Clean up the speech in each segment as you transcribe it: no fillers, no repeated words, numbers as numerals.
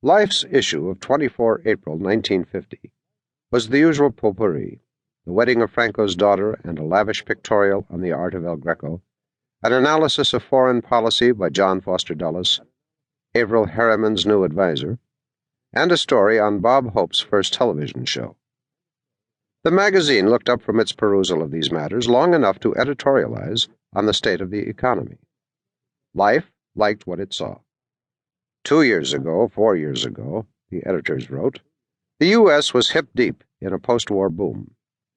Life's issue of 24 April 1950 was the usual potpourri: the wedding of Franco's daughter and a lavish pictorial on the art of El Greco, an analysis of foreign policy by John Foster Dulles, Averell Harriman's new advisor, and a story on Bob Hope's first television show. The magazine looked up from its perusal of these matters long enough to editorialize on the state of the economy. Life liked what it saw. 4 years ago, the editors wrote, the U.S. was hip-deep in a post-war boom,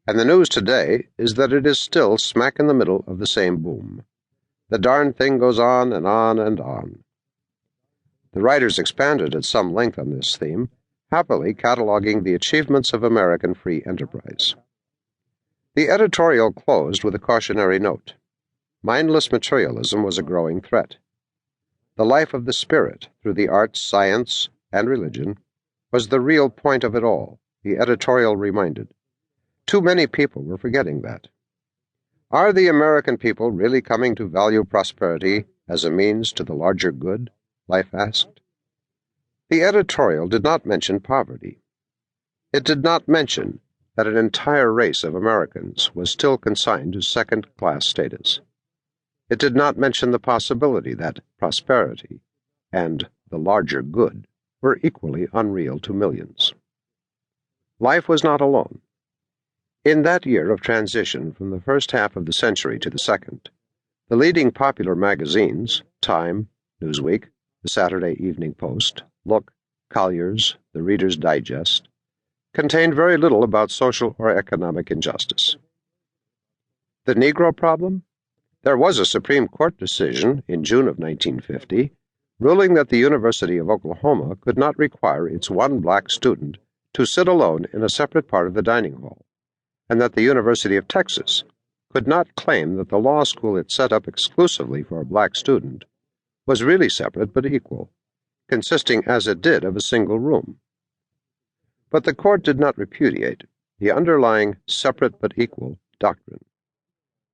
and the news today is that it is still smack in the middle of the same boom. The darn thing goes on and on and on. The writers expanded at some length on this theme, happily cataloging the achievements of American free enterprise. The editorial closed with a cautionary note. Mindless materialism was a growing threat. The life of the spirit, through the arts, science, and religion, was the real point of it all, the editorial reminded. Too many people were forgetting that. Are the American people really coming to value prosperity as a means to the larger good? Life asked. The editorial did not mention poverty. It did not mention that an entire race of Americans was still consigned to second-class status. It did not mention the possibility that prosperity and the larger good were equally unreal to millions. Life was not alone. In that year of transition from the first half of the century to the second, the leading popular magazines, Time, Newsweek, the Saturday Evening Post, Look, Collier's, the Reader's Digest, contained very little about social or economic injustice. The Negro problem? There was a Supreme Court decision in June of 1950 ruling that the University of Oklahoma could not require its one black student to sit alone in a separate part of the dining hall, and that the University of Texas could not claim that the law school it set up exclusively for a black student was really separate but equal, consisting as it did of a single room. But the court did not repudiate the underlying separate but equal doctrine.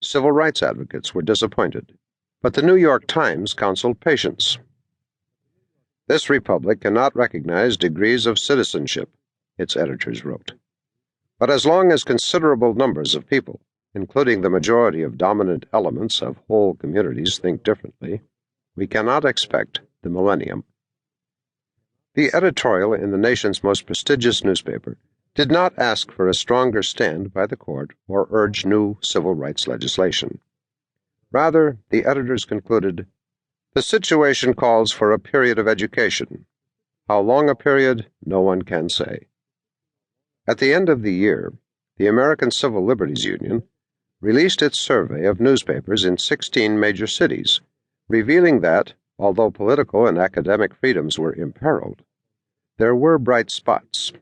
Civil rights advocates were disappointed, but the New York Times counseled patience. This republic cannot recognize degrees of citizenship, its editors wrote. But as long as considerable numbers of people, including the majority of dominant elements of whole communities, think differently, we cannot expect the millennium. The editorial in the nation's most prestigious newspaper did not ask for a stronger stand by the court or urge new civil rights legislation. Rather, the editors concluded, the situation calls for a period of education. How long a period, no one can say. At the end of the year, the American Civil Liberties Union released its survey of newspapers in 16 major cities, revealing that, although political and academic freedoms were imperiled, there were bright spots.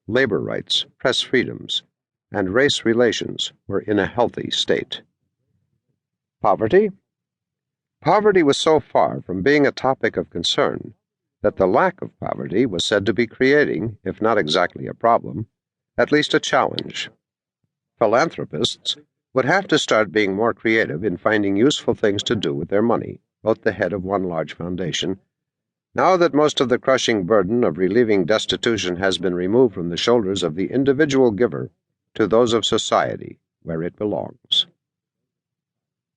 Labor rights, press freedoms, and race relations were in a healthy state. Poverty? Poverty was so far from being a topic of concern that the lack of poverty was said to be creating, if not exactly a problem, at least a challenge. Philanthropists would have to start being more creative in finding useful things to do with their money, wrote the head of one large foundation, now that most of the crushing burden of relieving destitution has been removed from the shoulders of the individual giver to those of society, where it belongs.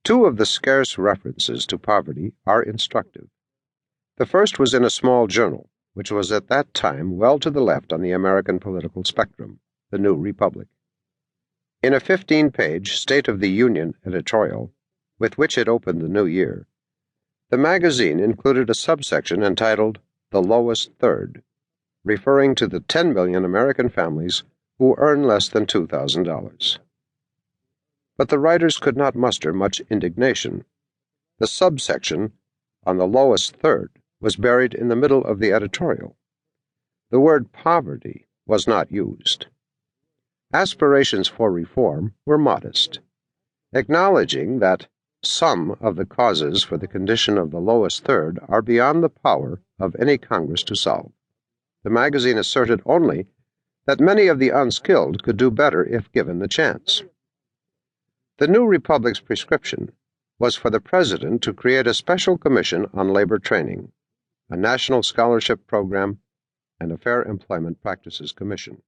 Two of the scarce references to poverty are instructive. The first was in a small journal, which was at that time well to the left on the American political spectrum, the New Republic. In a 15-page State of the Union editorial, with which it opened the new year, the magazine included a subsection entitled The Lowest Third, referring to the 10 million American families who earn less than $2,000. But the writers could not muster much indignation. The subsection on the lowest third was buried in the middle of the editorial. The word poverty was not used. Aspirations for reform were modest, acknowledging that some of the causes for the condition of the lowest third are beyond the power of any Congress to solve. The magazine asserted only that many of the unskilled could do better if given the chance. The New Republic's prescription was for the President to create a special commission on labor training, a national scholarship program, and a Fair Employment Practices Commission.